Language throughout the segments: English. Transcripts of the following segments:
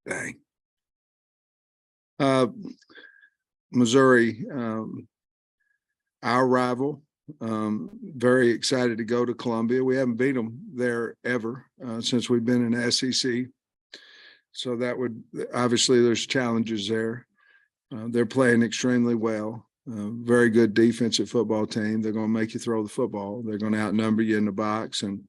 Dang. Missouri, our rival. Very excited to go to Columbia. We haven't beat them there ever since we've been in the SEC. So that would obviously there's challenges there. They're playing extremely well. Very good defensive football team. They're going to make you throw the football. They're going to outnumber you in the box and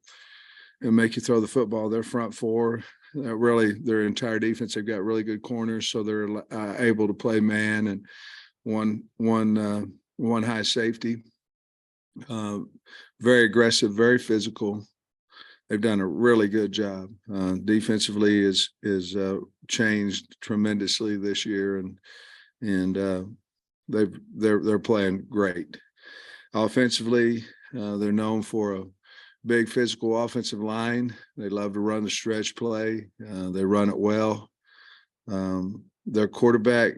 make you throw the football. Their front four, really their entire defense, they've got really good corners, so they're able to play man and one high safety. Very aggressive, very physical. They've done a really good job. Defensively is changed tremendously this year, and they're playing great. Offensively, they're known for a big physical offensive line. They love to run the stretch play. They run it well. Their quarterback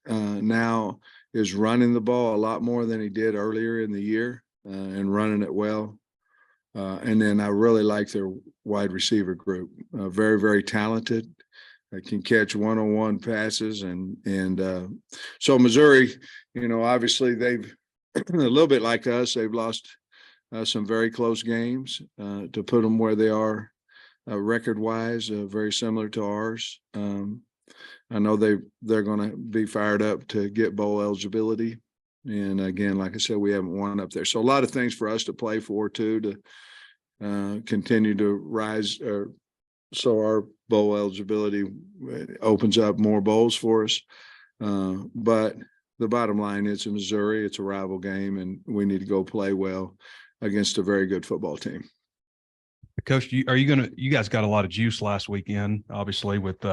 now is running the ball a lot more than he did earlier in the year and running it well. And then I really like their wide receiver group. Very, very talented. They can catch one-on-one passes. And so Missouri, obviously they've a little bit like us, they've lost some very close games to put them where they are record-wise, very similar to ours. I know they're going to be fired up to get bowl eligibility. And again, like I said, we haven't won up there. So a lot of things for us to play for too, to continue to rise. So our bowl eligibility opens up more bowls for us. But the bottom line is in Missouri, it's a rival game, and we need to go play well against a very good football team. Coach, you guys got a lot of juice last weekend, obviously, with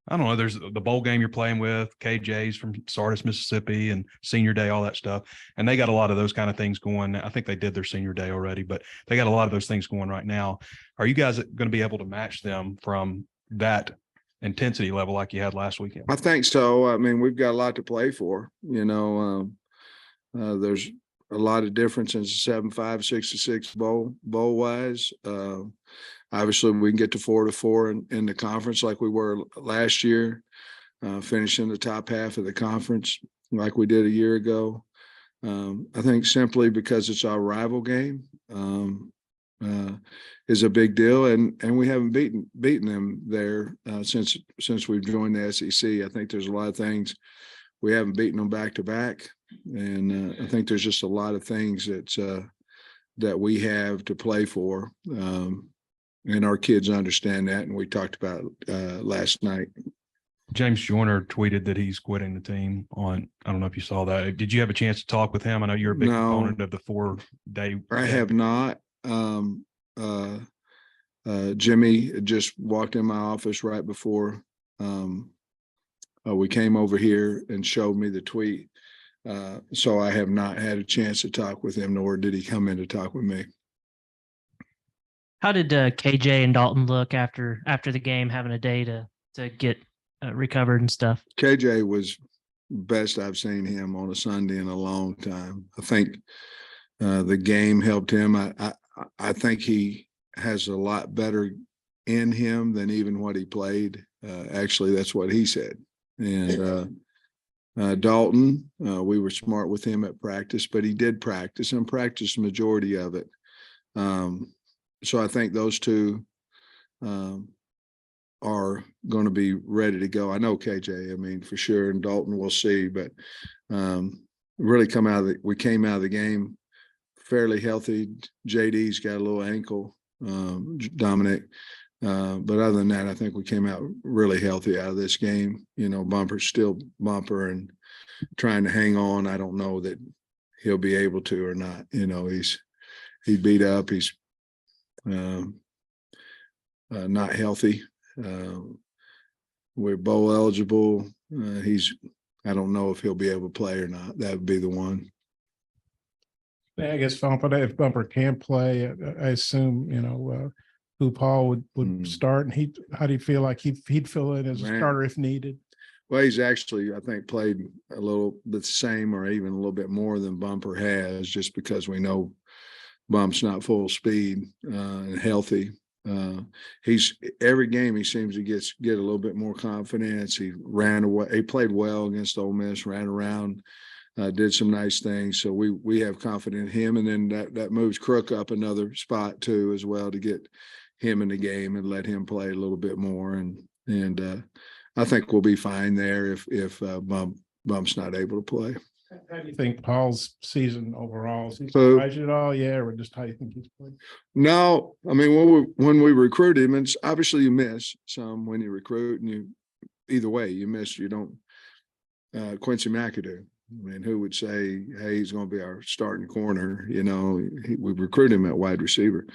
I don't know, there's the bowl game you're playing with, KJ's from Sardis, Mississippi, and senior day, all that stuff. And they got a lot of those kind of things going. I think they did their senior day already, but they got a lot of those things going right now. Are you guys going to be able to match them from that intensity level like you had last weekend? I think so. I mean, we've got a lot to play for. There's a lot of difference in 7-5, 6-6 bowl wise. Obviously, we can get to 4-4 in the conference like we were last year, finishing the top half of the conference like we did a year ago. I think simply because it's our rival game is a big deal, and we haven't beaten them there since we've joined the SEC. I think there's a lot of things we haven't beaten them back to back, and I think there's just a lot of things that we have to play for. And our kids understand that, and we talked about last night. James Joyner tweeted that he's quitting the team on, I don't know if you saw that. Did you have a chance to talk with him? I know you're a big component of the 4-day. I have not. Jimmy just walked in my office right before we came over here and showed me the tweet. So I have not had a chance to talk with him, nor did he come in to talk with me. How did KJ and Dalton look after the game, having a day to get recovered and stuff? KJ was best I've seen him on a Sunday in a long time. I think the game helped him. I think he has a lot better in him than even what he played. Actually, that's what he said. And Dalton, we were smart with him at practice, but he did practice and practiced the majority of it. So I think those two are going to be ready to go. I know KJ, I mean, for sure, and Dalton we'll see, but really we came out of the game fairly healthy. JD's got a little ankle, Dominic. But other than that, I think we came out really healthy out of this game. Bumper's still Bumper and trying to hang on. I don't know that he'll be able to or not. He's beat up. He's not healthy. We're bowl eligible. I don't know if he'll be able to play or not. That would be the one. I guess if Bumper can play, I assume who Paul would start, and how do you feel like he'd fill in as a starter if needed? Well, he's actually, I think, played a little bit the same or even a little bit more than Bumper has, just because we know Bump's not full speed and healthy. He's every game he seems to get a little bit more confidence. He ran away. He played well against Ole Miss, ran around, did some nice things. So we have confidence in him. And then that moves Crook up another spot too, as well, to get him in the game and let him play a little bit more. And I think we'll be fine there if Bump's not able to play. How do you think Paul's season overall? Is he So- surprised you at all? Yeah, or just how you think he's played? No, I mean, when we recruit him, it's obviously you miss some when you recruit, and either way you miss. You don't. Quincy McAdoo. I mean, who would say, "Hey, he's going to be our starting corner"? You know, we recruit him at wide receiver.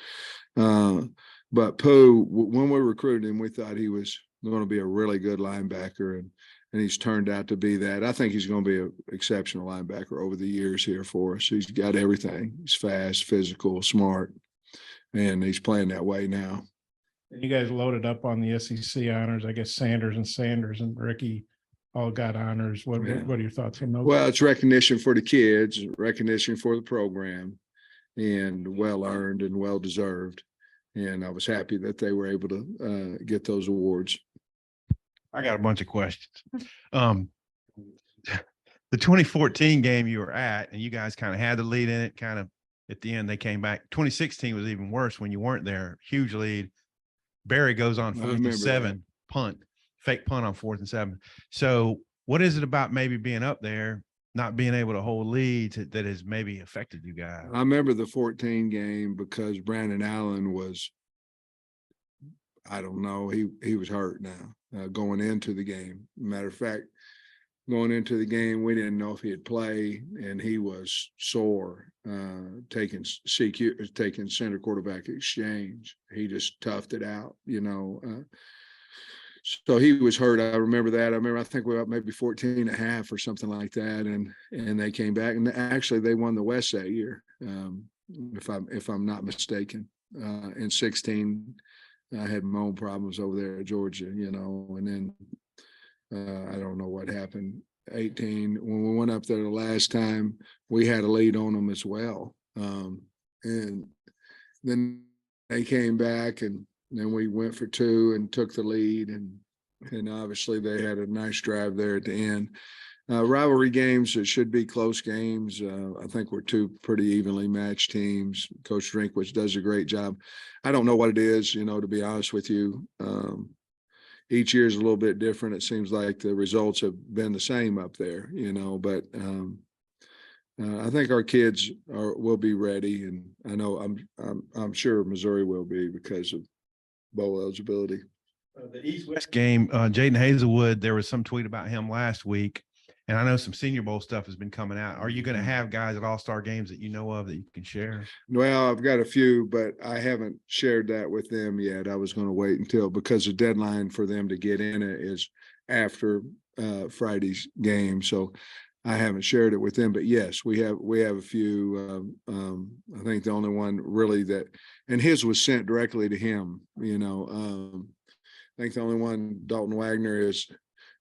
But Pooh, when we recruited him, we thought he was going to be a really good linebacker, and he's turned out to be that. I think he's going to be an exceptional linebacker over the years here for us. He's got everything. He's fast, physical, smart, and he's playing that way now. And you guys loaded up on the SEC honors. I guess Sanders and Ricky all got honors. What are your thoughts on those? Well, it's recognition for the kids, recognition for the program, and well-earned and well-deserved. And I was happy that they were able to get those awards. I got a bunch of questions. The 2014 game you were at, and you guys kind of had the lead in it, kind of at the end, they came back. 2016 was even worse when you weren't there. Huge lead. Barry goes on 4th and 7, fake punt on 4th and 7. So what is it about maybe being up there, not being able to hold leads that has maybe affected you guys? I remember the 14 game because Brandon Allen was, I don't know, he was hurt now going into the game. Matter of fact, going into the game, we didn't know if he'd play, and he was sore, taking center quarterback exchange. He just toughed it out, you know. So he was hurt. I remember that. I think we were up maybe 14.5 or something like that. And they came back, and actually they won the West that year. If I'm not mistaken, in 16, I had my own problems over there at Georgia, you know, and then I don't know what happened. 18, when we went up there the last time, we had a lead on them as well. And then they came back, and then we went for 2 and took the lead. And obviously they had a nice drive there at the end. Rivalry games, it should be close games. I think we're 2 pretty evenly matched teams. Coach Drinkwitz does a great job. I don't know what it is, you know, to be honest with you. Each year is a little bit different. It seems like the results have been the same up there, you know, but I think our kids will be ready, and I know I'm sure Missouri will be because of bowl eligibility. The East-West game, Jaden Hazelwood, there was some tweet about him last week, and I know some Senior Bowl stuff has been coming out. Are you going to have guys at all-star games that you know of that you can share? Well, I've got a few, but I haven't shared that with them yet. I was going to wait because the deadline for them to get in it is after Friday's game. So I haven't shared it with them, but yes, we have a few. I think the only one really and his was sent directly to him, you know. I think the only one, Dalton Wagner,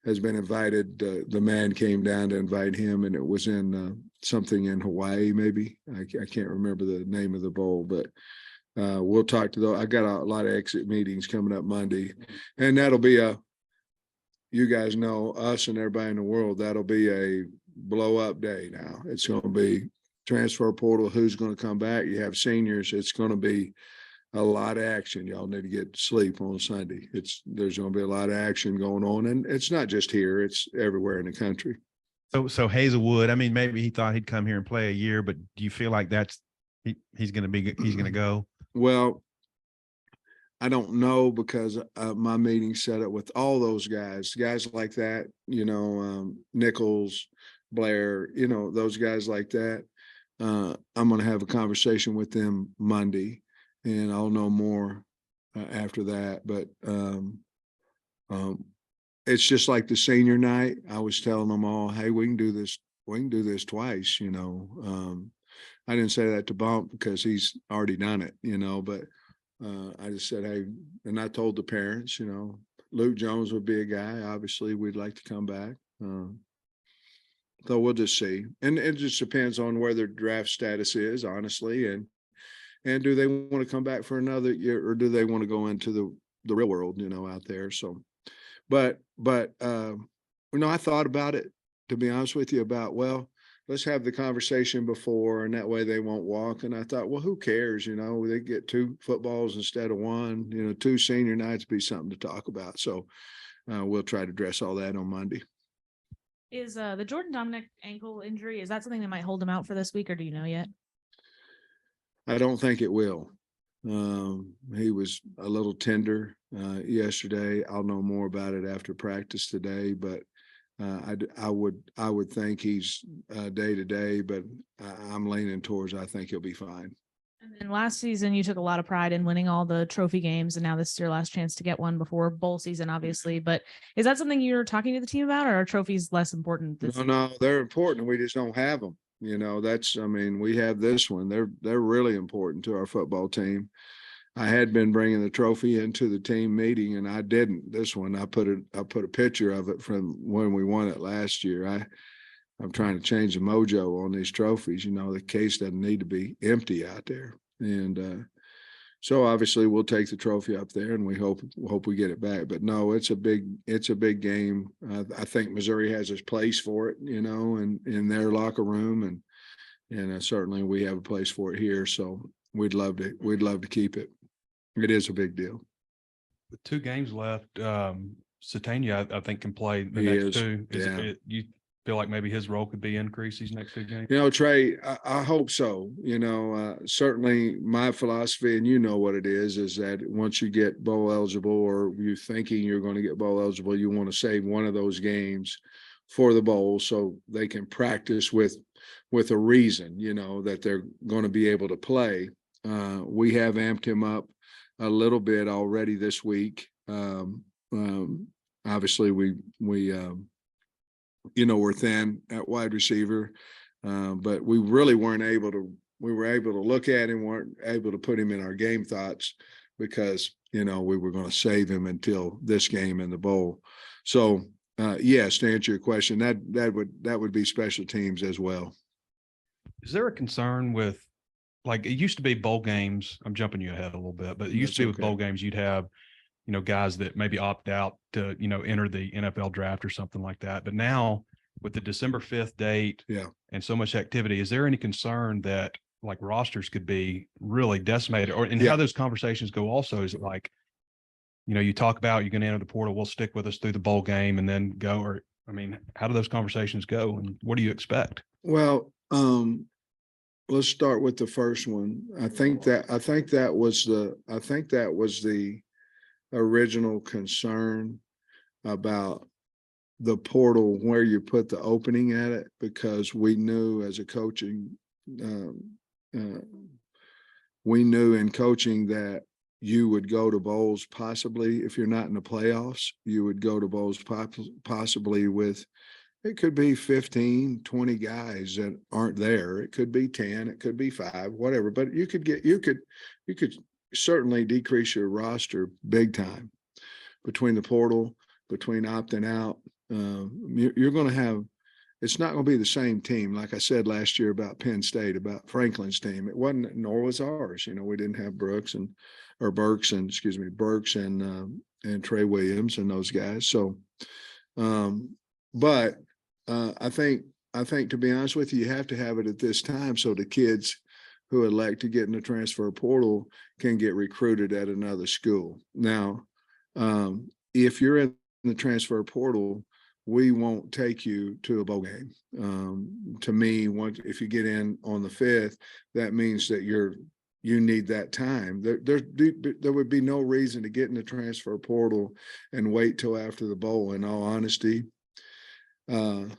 has been invited. The man came down to invite him, and it was in something in Hawaii, maybe. I can't remember the name of the bowl, but we'll talk to those. I got a lot of exit meetings coming up Monday, and that'll be you guys know, us and everybody in the world, that'll be a blow up day now. It's going to be transfer portal, who's going to come back. You have seniors. It's going to be a lot of action. Y'all need to get sleep on Sunday. There's going to be a lot of action going on, and it's not just here, it's everywhere in the country. So Hazelwood, I mean, maybe he thought he'd come here and play a year, but do you feel like he's going to go? Well, I don't know, because my meeting set up with all those guys like that, you know, Nichols, Blair, you know, those guys like that. I'm going to have a conversation with them Monday, and I'll know more after that. But it's just like the senior night. I was telling them all, hey, we can do this twice, you know. I didn't say that to Bump because he's already done it, you know, but I just said, hey, and I told the parents, you know, Luke Jones would be a guy, obviously we'd like to come back. So we'll just see. And it just depends on where their draft status is, honestly. And And do they want to come back for another year, or do they want to go into the real world, out there? So, but I thought about it, to be honest with you, about, well, let's have the conversation before, and that way they won't walk. And I thought, well, who cares? They get 2 footballs instead of 1, 2 senior nights be something to talk about. So we'll try to address all that on Monday. Is the Jordan Dominic ankle injury, is that something that might hold him out for this week, or do you know yet? I don't think it will. He was a little tender yesterday. I'll know more about it after practice today, but I would think he's day to day, but I'm leaning towards I think he'll be fine. And then last season, you took a lot of pride in winning all the trophy games, and now this is your last chance to get one before bowl season, obviously. But is that something you're talking to the team about, or are trophies less important this season? No, they're important. We just don't have them. We have this one. They're really important to our football team. I had been bringing the trophy into the team meeting, and I didn't. This one, I put a picture of it from when we won it last year. I'm trying to change the mojo on these trophies. The case doesn't need to be empty out there. And so obviously we'll take the trophy up there, and we hope we get it back. But no, it's a big game. I think Missouri has its place for it, and in their locker room, and certainly we have a place for it here. So we'd love to keep it. It is a big deal. With 2 games left, Satania, I think, can play the He next is, 2. yeah. You feel like maybe his role could be increased these next 2 games? Trey, I hope so. Certainly my philosophy, and what it is that once you get bowl eligible, or you're thinking you're going to get bowl eligible, you want to save one of those games for the bowl so they can practice with a reason, that they're going to be able to play. We have amped him up a little bit already this week. Obviously we we're thin at wide receiver, but we really weren't able to. We were able to look at him, weren't able to put him in our game thoughts because we were going to save him until this game in the bowl. So yes, to answer your question, that would be special teams as well. Is there a concern with, like, it used to be bowl games? I'm jumping you ahead a little bit, but it used to be with bowl games, you'd have guys that maybe opt out to, enter the NFL draft or something like that. But now with the December 5th date, and so much activity, is there any concern that like rosters could be really decimated, how those conversations go also? Is it like, you talk about you're going to enter the portal, we'll stick with us through the bowl game and then go, or, how do those conversations go, and what do you expect? Well, let's start with the first one. I think that was the original concern about the portal, where you put the opening at it, because we knew as a coaching, we knew in coaching that you would go to bowls possibly, if you're not in the playoffs, you would go to bowls possibly with, it could be 15, 20 guys that aren't there. It could be 10, it could be 5, whatever, but you could certainly decrease your roster big time between the portal, between opting out. You're going to have, it's not going to be the same team. Like I said last year about Penn State, about Franklin's team, it wasn't, nor was ours. We didn't have Burks and Trey Williams and those guys. So, but I think to be honest with you have to have it at this time so the kids who elect to get in the transfer portal can get recruited at another school. Now, if you're in the transfer portal, we won't take you to a bowl game. To me, if you get in on the 5th, that means that you need that time. There would be no reason to get in the transfer portal and wait till after the bowl, in all honesty. And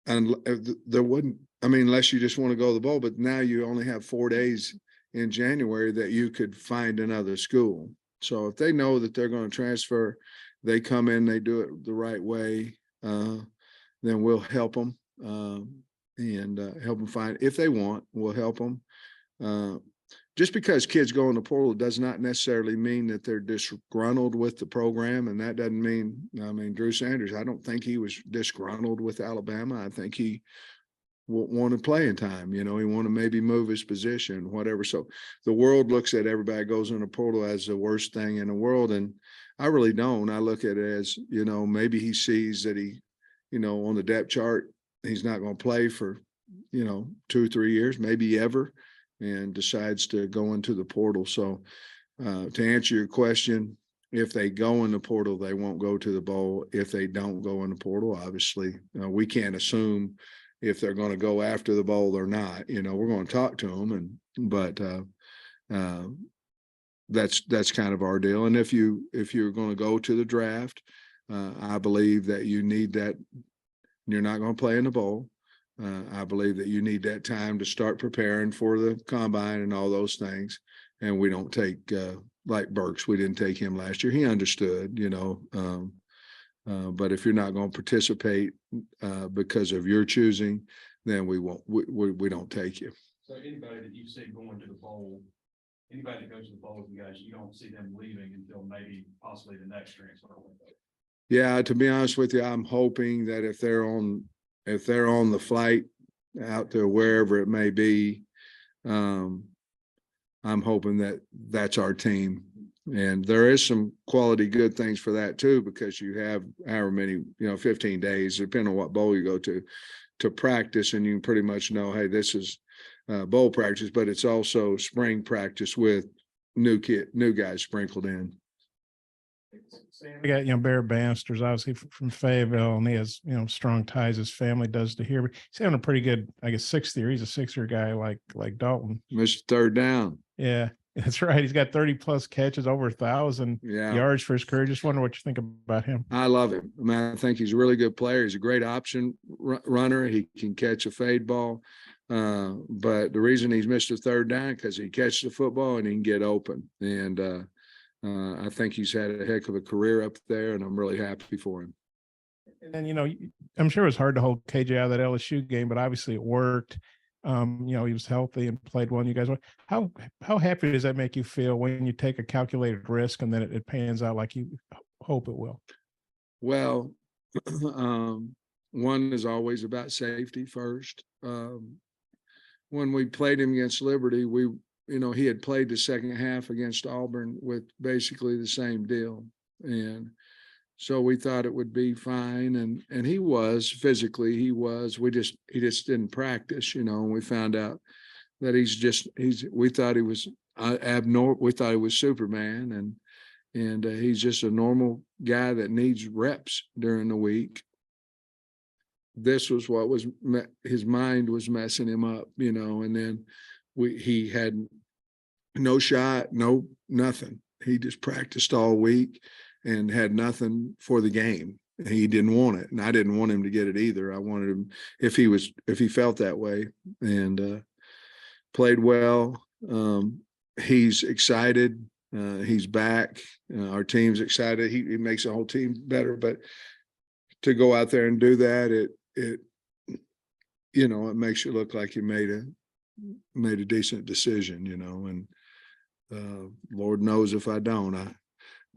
there wouldn't, unless you just want to go to the bowl, but now you only have 4 days in January that you could find another school. So if they know that they're going to transfer, they come in, they do it the right way, then we'll help them and help them find, if they want, we'll help them. Just because kids go in the portal does not necessarily mean that they're disgruntled with the program. And that doesn't mean, Drew Sanders, I don't think he was disgruntled with Alabama. I think he wanted playing time. He want to maybe move his position, whatever. So the world looks at everybody goes in a portal as the worst thing in the world. And I really don't. I look at it as, maybe he sees that he, on the depth chart, he's not going to play for, 2 or 3 years, maybe ever, and decides to go into the portal. So to answer your question, if they go in the portal, they won't go to the bowl. If they don't go in the portal, obviously, we can't assume if they're going to go after the bowl or not. We're going to talk to them, but that's kind of our deal. And if you're going to go to the draft, I believe that you need that. You're not going to play in the bowl. I believe that you need that time to start preparing for the combine and all those things. And we don't take like Burks. We didn't take him last year. He understood, but if you're not going to participate because of your choosing, then we won't. We don't take you. So anybody that you see going to the bowl, anybody that goes to the bowl with you guys, you don't see them leaving until maybe possibly the next transfer window. Yeah, to be honest with you, I'm hoping that if they're on the flight out to wherever it may be, I'm hoping that that's our team. And there is some quality good things for that too, because you have however many, 15 days, depending on what bowl you go to practice. And you can pretty much know, hey, this is bowl practice, but it's also spring practice with new guys sprinkled in. We got, Barry Bannister's obviously from Fayetteville, and he has, strong ties his family does to here. But he's having a pretty good, I guess, 6th year. He's a 6th-year guy like Dalton. Mr. Third Down. Yeah, that's right. He's got 30+ catches, over 1,000 yards for his career. Just wonder what you think about him. I love him. I think he's a really good player. He's a great option runner. He can catch a fade ball. But the reason he's Mr. Third Down, because he catches the football and he can get open. And I think he's had a heck of a career up there, and I'm really happy for him. And then, I'm sure it was hard to hold KJ out of that LSU game, but obviously it worked. He was healthy and played well. And you guys, how happy does that make you feel when you take a calculated risk and then it pans out like you hope it will? Well, one is always about safety first. When we played him against Liberty, he had played the second half against Auburn with basically the same deal. And so we thought it would be fine. And he was physically, he just didn't practice, and we found out that we thought he was abnormal. We thought he was Superman, and he's just a normal guy that needs reps during the week. This was what was his mind was messing him up, and then he had no shot, nothing. He just practiced all week and had nothing for the game. He didn't want it, and I didn't want him to get it either. I wanted him, if he felt that way, and played well. He's excited. He's back. Our team's excited. He makes the whole team better. But to go out there and do that, it makes you look like you made a decent decision, and Lord knows if I don't, I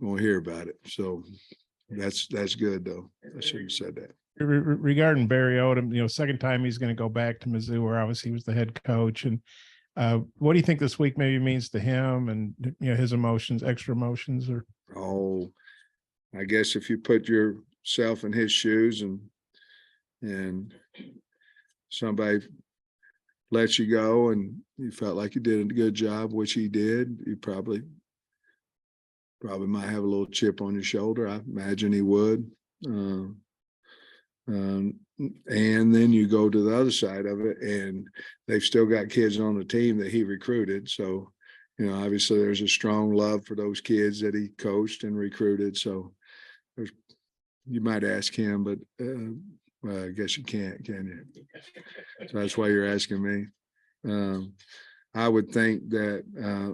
won't hear about it. So that's good though. I should have said that. Regarding Barry Odom, second time he's going to go back to Mizzou, where obviously he was the head coach. And what do you think this week maybe means to him and his emotions, extra emotions? Or I guess if you put yourself in his shoes and somebody lets you go and you felt like you did a good job, which he did, you probably might have a little chip on your shoulder. I imagine he would. And then you go to the other side of it, and they've still got kids on the team that he recruited. So, obviously there's a strong love for those kids that he coached and recruited. So you might ask him, but well, I guess you can't, can you? So that's why you're asking me. I would think that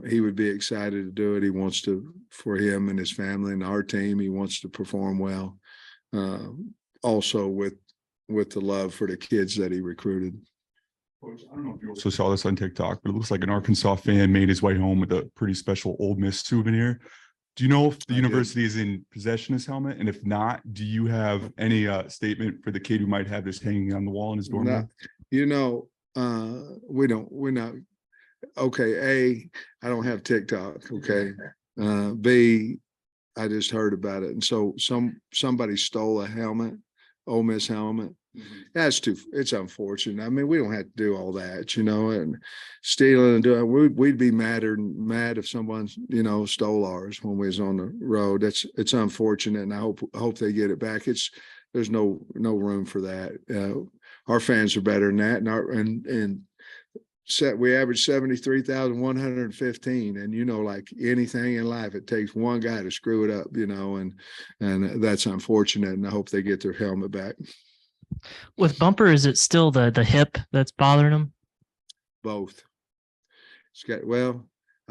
he would be excited to do it. He wants to, for him and his family and our team, he wants to perform well. Also with the love for the kids that he recruited. Coach, I don't know if you also saw this on TikTok, but it looks like an Arkansas fan made his way home with a pretty special Ole Miss souvenir. Do you know if the university is in possession of his helmet? And if not, do you have any statement for the kid who might have this hanging on the wall in his dorm room? You know, we're not, okay, A, I don't have TikTok, okay? B, I just heard about it. And so somebody stole a helmet, Ole Miss helmet. It's unfortunate. I mean, we don't have to do all that, and stealing and doing, we'd be mad if someone, stole ours when we was on the road. It's unfortunate. And I hope they get it back. There's no room for that. Our fans are better than that. We average 73,115, and like anything in life, it takes one guy to screw it up, and that's unfortunate. And I hope they get their helmet back. With Bumper, is it still the hip that's bothering him? Both. I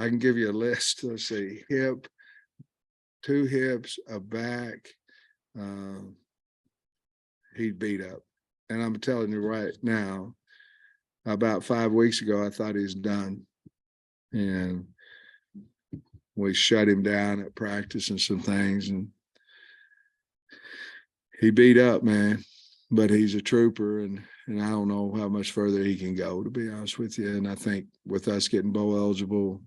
can give you a list. Let's see, hip, 2 hips, a back. He'd beat up, and I'm telling you right now. About 5 weeks ago, I thought he's done, and we shut him down at practice and some things, and he beat up, man. But he's a trooper, and I don't know how much further he can go, to be honest with you. And I think with us getting bowl eligible,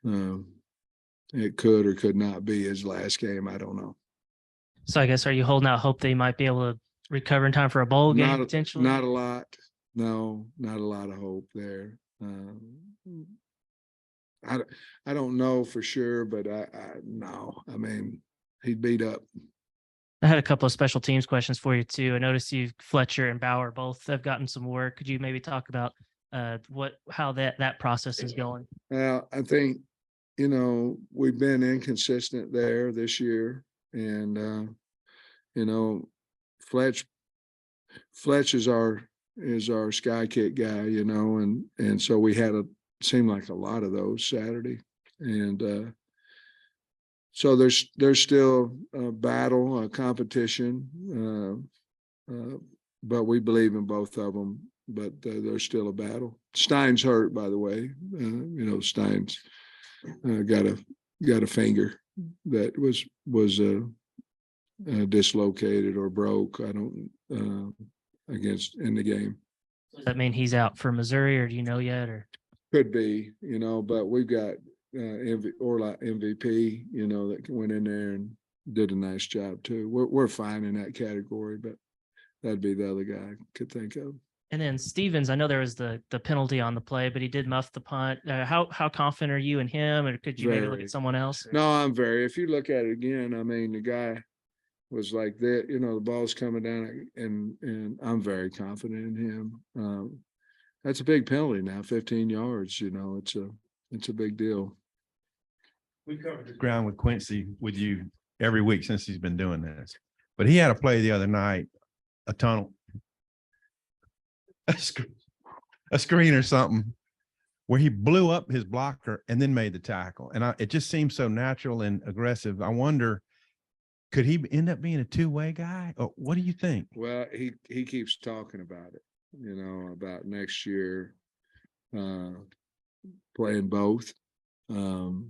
it could or could not be his last game. I don't know. So I guess, are you holding out hope that he might be able to recover in time for a bowl game potentially? Not a lot. No, not a lot of hope there. I don't know for sure, but no. I mean, he beat up. I had a couple of special teams questions for you too. I noticed Fletcher and Bauer both have gotten some work. Could you maybe talk about how that process is going? Well, I think we've been inconsistent there this year, and Fletch is our sky kick guy, and so we had seemed like a lot of those Saturday, and so there's still a battle, a competition, but we believe in both of them. But there's still a battle. Stein's hurt, by the way. Stein's got a finger that was dislocated or broke. I don't in the game. Does that mean he's out for Missouri, or do you know yet? Or could be, but we've got MVP, that went in there and did a nice job too. We're fine in that category, but that'd be the other guy I could think of. And then Stevens, I know there was the penalty on the play, but he did muff the punt. How confident are you in him, or could you maybe look at someone else? No, I'm very. If you look at it again, I mean, the guy was like that. The ball's coming down, and I'm very confident in him. That's a big penalty now, 15 yards. It's a big deal. We covered the ground with Quincy with you every week since he's been doing this, but he had a play the other night, a tunnel. A screen or something where he blew up his blocker and then made the tackle. And it just seems so natural and aggressive. I wonder, could he end up being a two-way guy? Or what do you think? Well, he keeps talking about it, about next year playing both. The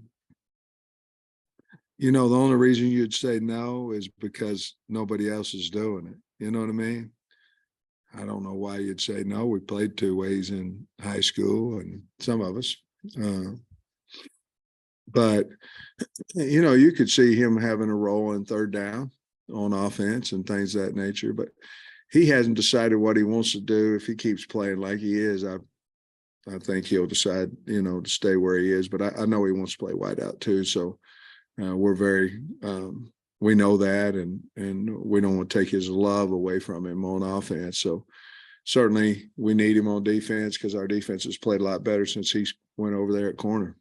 only reason you'd say no is because nobody else is doing it. You know what I mean? I don't know why you'd say no. We played 2 ways in high school, and some of us. But, you could see him having a role in third down on offense and things of that nature. But he hasn't decided what he wants to do. If he keeps playing like he is, I think he'll decide, to stay where he is. But I know he wants to play wide out too. So we're very we know that, and we don't want to take his love away from him on offense. So certainly we need him on defense because our defense has played a lot better since he went over there at corner.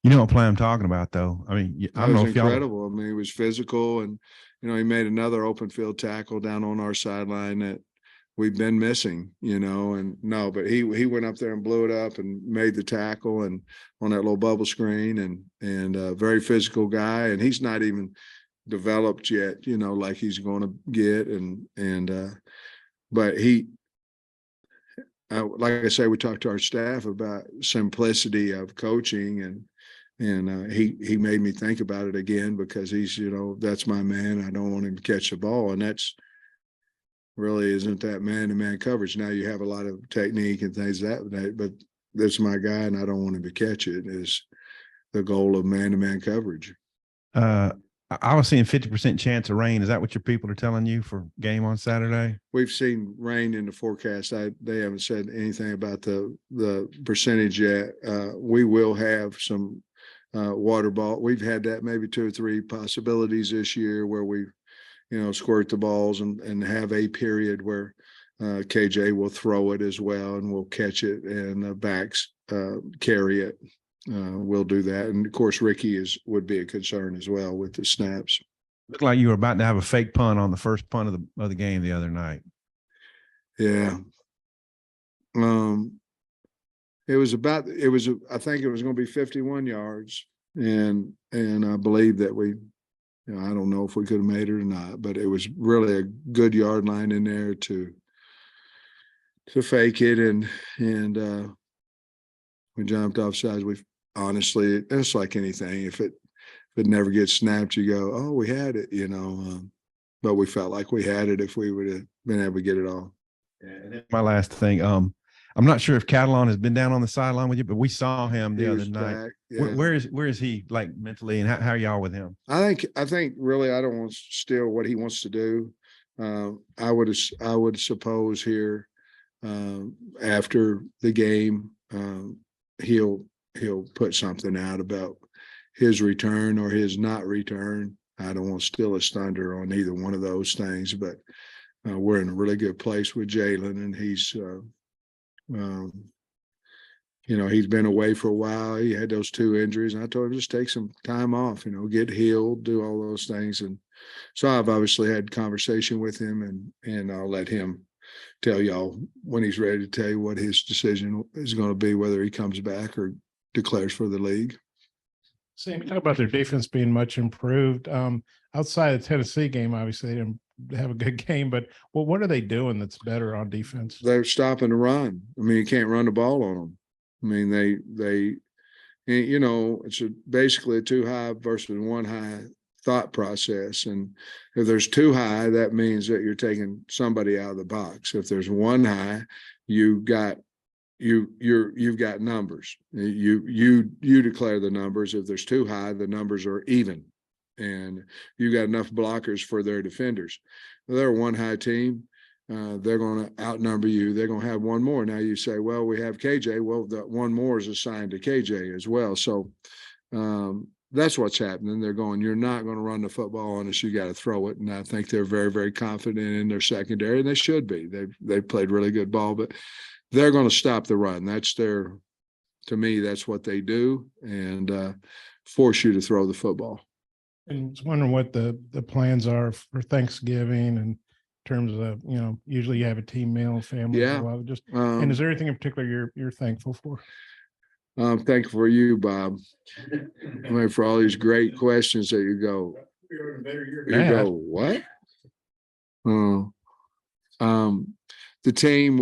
You know what play I'm talking about, though? I mean, I don't know if incredible. I mean, he was physical, and he made another open field tackle down on our sideline that we've been missing. But he went up there and blew it up and made the tackle and on that little bubble screen, and a very physical guy, and he's not even developed yet, like he's going to get, but he, like I say, we talked to our staff about simplicity of coaching, and he made me think about it again because he's, that's my man. I don't want him to catch the ball, and really isn't that man-to-man coverage. Now you have a lot of technique and things that, but that's my guy, and I don't want him to catch it. Is the goal of man-to-man coverage. I was seeing 50% chance of rain. Is that what your people are telling you for game on Saturday? We've seen rain in the forecast. They haven't said anything about the percentage yet. We will have some water ball. We've had that maybe 2 or 3 possibilities this year where we, squirt the balls and have a period where KJ will throw it as well and we'll catch it and the backs carry it. We'll do that. And of course, Ricky would be a concern as well with the snaps. Looked like you were about to have a fake punt on the first punt of the game the other night. Yeah. I think it was going to be 51 yards. And I believe that I don't know if we could have made it or not, but it was really a good yard line in there to fake it. And we jumped off sides. Honestly, it's like anything. If it never gets snapped, you go, oh, we had it, but we felt like we had it if we would have been able to get it all. And then my last thing, I'm not sure if Catalan has been down on the sideline with you, but we saw him the other night. Back, yeah. Where is he like mentally, and how are y'all with him? I think really, I don't want to steal what he wants to do. I would suppose here after the game, he'll put something out about his return or his not return. I don't want to steal his thunder on either one of those things, but we're in a really good place with Jalen, and he's he's been away for a while. He had those 2 injuries, and I told him just take some time off, get healed, do all those things. And so I've obviously had conversation with him, and I'll let him tell y'all when he's ready to tell you what his decision is going to be, whether he comes back or declares for the league. Sam, you talk about their defense being much improved. Outside of the Tennessee game, obviously they didn't have a good game, but what are they doing that's better on defense? They're stopping the run. I mean, you can't run the ball on them. I mean, they it's basically a 2 high versus 1 high thought process. And if there's 2 high, that means that you're taking somebody out of the box. If there's 1 high, you've got numbers. You declare the numbers. If there's 2 high, the numbers are even, and you got enough blockers for their defenders. If they're a 1 high team. They're going to outnumber you. They're going to have 1 more. Now you say, well, we have KJ. Well, that 1 more is assigned to KJ as well. So that's what's happening. They're going, you're not going to run the football on us. You got to throw it. And I think they're very, very confident in their secondary, and they should be. They've played really good ball, but they're going to stop the run. To me, that's what they do, and force you to throw the football. And I was wondering what the plans are for Thanksgiving and terms of, usually you have a team meal, family. Yeah. And is there anything in particular you're thankful for? I'm thankful for you, Bob. I mean, for all these great questions that you go, what? The team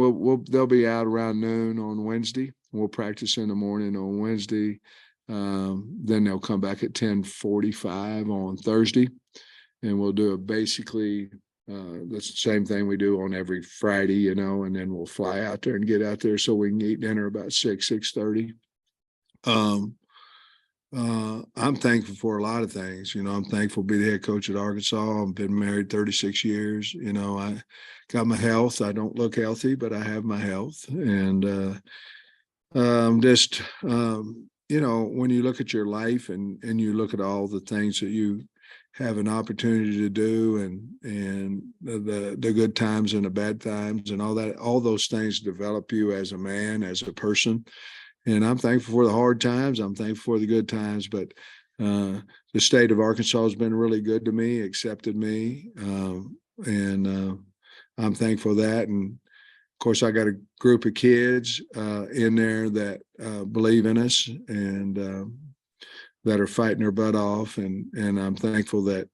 they'll be out around noon on Wednesday. We'll practice in the morning on Wednesday. Then they'll come back at 10:45 on Thursday, and we'll do basically that's the same thing we do on every Friday, and then we'll fly out there and get out there so we can eat dinner about 6:30. I'm thankful for a lot of things. I'm thankful to be the head coach at Arkansas. I've been married 36 years. I got my health. I don't look healthy, but I have my health. And when you look at your life and you look at all the things that you have an opportunity to do, and the good times and the bad times and all that, all those things develop you as a man, as a person. And I'm thankful for the hard times. I'm thankful for the good times, but the state of Arkansas has been really good to me, accepted me. And I'm thankful for that. And of course, I got a group of kids in there that believe in us and that are fighting their butt off. And I'm thankful that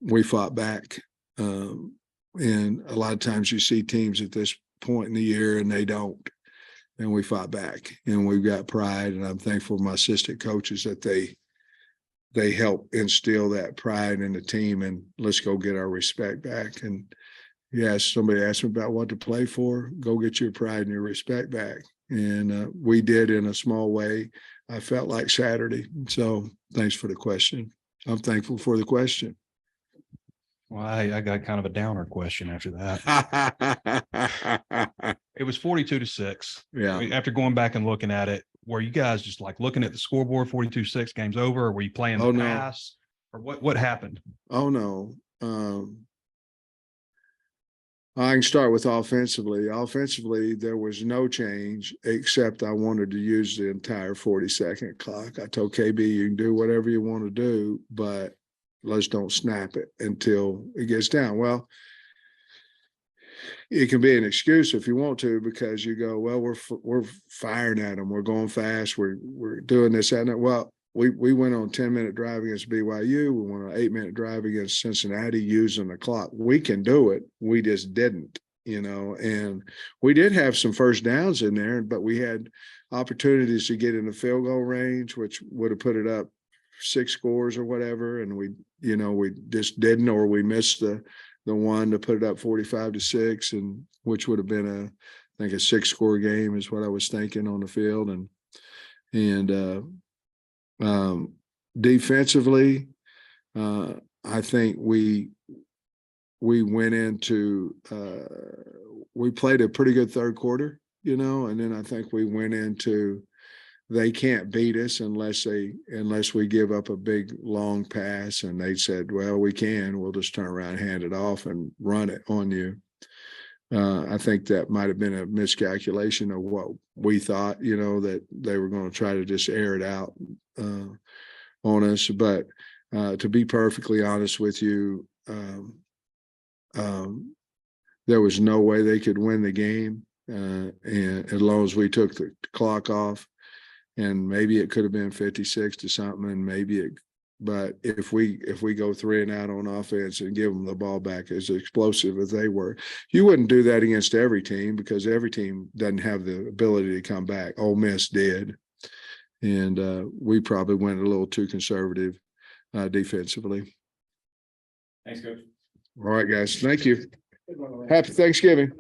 we fought back. And a lot of times you see teams at this point in the year and they don't. And we fought back, and we've got pride. And I'm thankful for my assistant coaches that they help instill that pride in the team, and let's go get our respect back. And yes, somebody asked me about what to play for. Go get your pride and your respect back. And we did in a small way. I felt like Saturday. So thanks for the question. I'm thankful for the question. Well, I got kind of a downer question after that. It was 42-6. Yeah. After going back and looking at it, were you guys just like looking at the scoreboard, 42-6, game's over? Or were you playing the Oh, no. pass? Or what happened? Oh, no. I can start with offensively. Offensively, there was no change except I wanted to use the entire 40-second clock. I told KB, you can do whatever you want to do, but let's don't snap it until it gets down. Well, it can be an excuse if you want to, because you go, well, we're firing at them. We're going fast. We're doing this, that, and that. Well, we went on 10-minute drive against BYU. We went on an 8-minute drive against Cincinnati using the clock. We can do it. We just didn't, and we did have some first downs in there, but we had opportunities to get in the field goal range, which would have put it up 6 scores or whatever. And we just didn't, or we missed the one to put it up 45-6, and which would have been I think a 6-score game is what I was thinking on the field. And defensively, I think we went into we played a pretty good third quarter, and then I think we went into they can't beat us unless we give up a big long pass, and they said, well, we can, we'll just turn around, hand it off and run it on you. I think that might have been a miscalculation of what we thought, that they were going to try to just air it out on us. But to be perfectly honest with you, there was no way they could win the game, and as long as we took the clock off. And maybe it could have been 56 to something, and but if we go 3 and out on offense and give them the ball back as explosive as they were, you wouldn't do that against every team, because every team doesn't have the ability to come back. Ole Miss did, and we probably went a little too conservative defensively. Thanks, Coach. All right, guys. Thank you. Happy Thanksgiving.